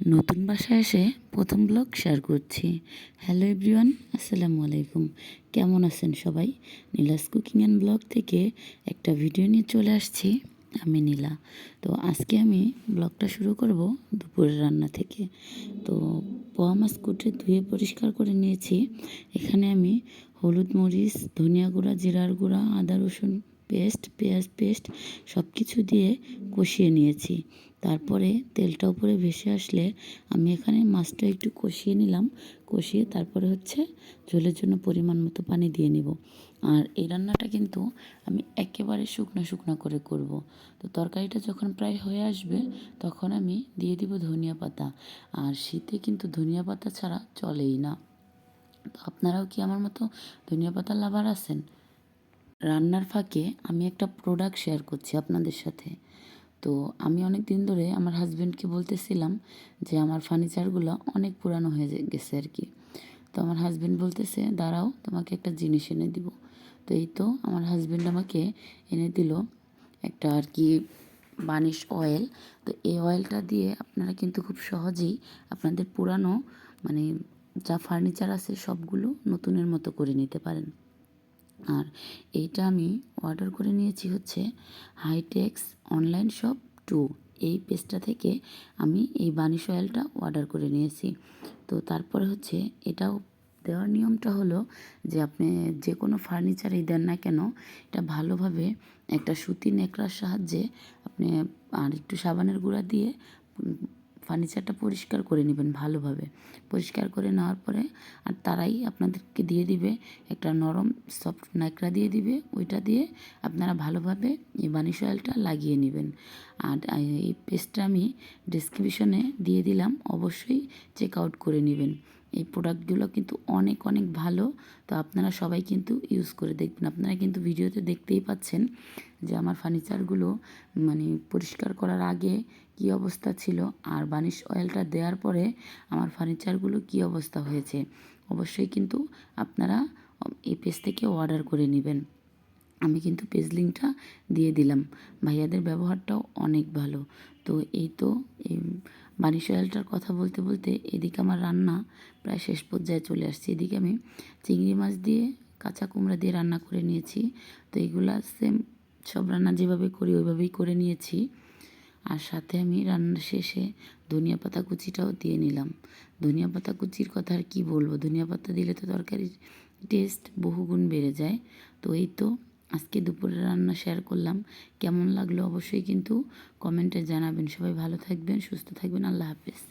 নতুন বাসায় এসে প্রথম ব্লগ শেয়ার করছি। হ্যালো এভরিওয়ান, আসসালামু আলাইকুম। কেমন আছেন সবাই? নীলাস কুকিং অ্যান্ড ব্লগ থেকে একটা ভিডিও নিয়ে চলে আসছি। আমি নীলা। তো আজকে আমি ব্লগটা শুরু করব দুপুরের রান্না থেকে। তো পোয়া মাছ কুটে ধুয়ে পরিষ্কার করে নিয়েছি। এখানে আমি হলুদ, মরিচ, ধনিয়া গুঁড়া, জিরার গুঁড়া, আদা রসুন পেস্ট, পেঁয়াজ পেস্ট সব কিছু দিয়ে কষিয়ে নিয়েছি। তারপরে তেলটা উপরে ভেসে আসলে আমি এখানে মাছটা একটু কষিয়ে নিলাম। কষিয়ে তারপরে ঝোলের জন্য পরিমাণ মতো পানি দিয়ে নিব। আর এই রান্নাটা কিন্তু আমি একেবারে শুকনো শুকনো করে করব। তো তরকারিটা যখন প্রায় হয়ে আসবে তখন আমি দিয়ে দিব ধনিয়া পাতা। আর শীতে কিন্তু ধনিয়া পাতা ছাড়া চলেই না। তো আপনারাও কি আমার মতো ধনিয়া পাতা লাভার আছেন? রান্নার ফাঁকে আমি একটা প্রোডাক্ট শেয়ার করছি আপনাদের সাথে। তো আমি অনেক দিন ধরে আমার হাজব্যান্ডকে বলতেছিলাম যে আমার ফার্নিচারগুলো অনেক পুরানো হয়ে গেছে আর কি। তো আমার হাজব্যান্ড বলতেছে, দাঁড়াও, তোমাকে একটা জিনিস এনে দিব। তো এই তো আমার হাজব্যান্ড আমাকে এনে দিল একটা আর কি বানিশ অয়েল। তো এই অয়েলটা দিয়ে আপনারা কিন্তু খুব সহজেই আপনাদের পুরানো মানে যা ফার্নিচার আছে সবগুলো নতুনের মতো করে নিতে পারেন। আর এইটা আমি অর্ডার করে নিয়েছি হাইটেক্স অনলাইন শপ 2, এই পেজটা থেকে আমি এই বানিশ অয়েলটা অর্ডার করে নিয়েছি। তো তারপরে এটাও দেওয়ার নিয়মটা হলো যে আপনি যে কোনো ফার্নিচারই দেন না কেন, এটা ভালোভাবে একটা সুতি ন্যাকড়ার সাহায্যে আপনি আর একটু সাবানের গুঁড়া দিয়ে ফার্নিচারটা পরিষ্কার করে নেবেন ভালোভাবে। পরিষ্কার করে নেওয়ার পরে আর তারাই আপনাদেরকে দিয়ে দিবে একটা নরম সফট ন্যাকড়া দিয়ে দিবে, ওইটা দিয়ে আপনারা ভালোভাবে এই বানিশ অয়েলটা লাগিয়ে নেবেন। আর এই পেস্টটা আমি ডেসক্রিপশনে দিয়ে দিলাম, অবশ্যই চেক আউট করে নেবেন। এই প্রোডাক্টগুলো কিন্তু অনেক অনেক ভালো। তো আপনারা সবাই কিন্তু ইউজ করে দেখবেন। আপনারা কিন্তু ভিডিওতে দেখতেই পাচ্ছেন যে আমার ফার্নিচারগুলো পরিষ্কার করার আগে কী অবস্থা ছিল আর বানিশ অয়েলটা দেওয়ার পরে আমার ফার্নিচারগুলো কী অবস্থা হয়েছে। অবশ্যই কিন্তু আপনারা এই পেজ থেকে অর্ডার করে নেবেন। আমি কিন্তু পেজ লিঙ্কটা দিয়ে দিলাম। ভাইয়াদের ব্যবহারটাও অনেক ভালো। তো এই বানিশ অয়েলটার কথা বলতে বলতে এদিকে আমার রান্না প্রায় শেষ পর্যায়ে চলে আসছে। এদিকে আমি চিংড়ি মাছ দিয়ে কাঁচা কুমড়া দিয়ে রান্না করে নিয়েছি। তো এইগুলা সেম সব রান্না যেভাবে করি ওইভাবেই করে নিয়েছি। আর সাথে আমি রান্নার শেষে ধনিয়া পাতা কুচিটাও দিয়ে নিলাম। ধনিয়া পাতা কুচির কথা আর কী বলবো, ধনিয়া পাতা দিলে তো তরকারির টেস্ট বহুগুণ বেড়ে যায়। তো এই তো আজকে দুপুরের রান্না শেয়ার করলাম। কেমন লাগলো অবশ্যই কিন্তু কমেন্টে জানাবেন। সবাই ভালো থাকবেন, সুস্থ থাকবেন। আল্লাহ হাফেজ।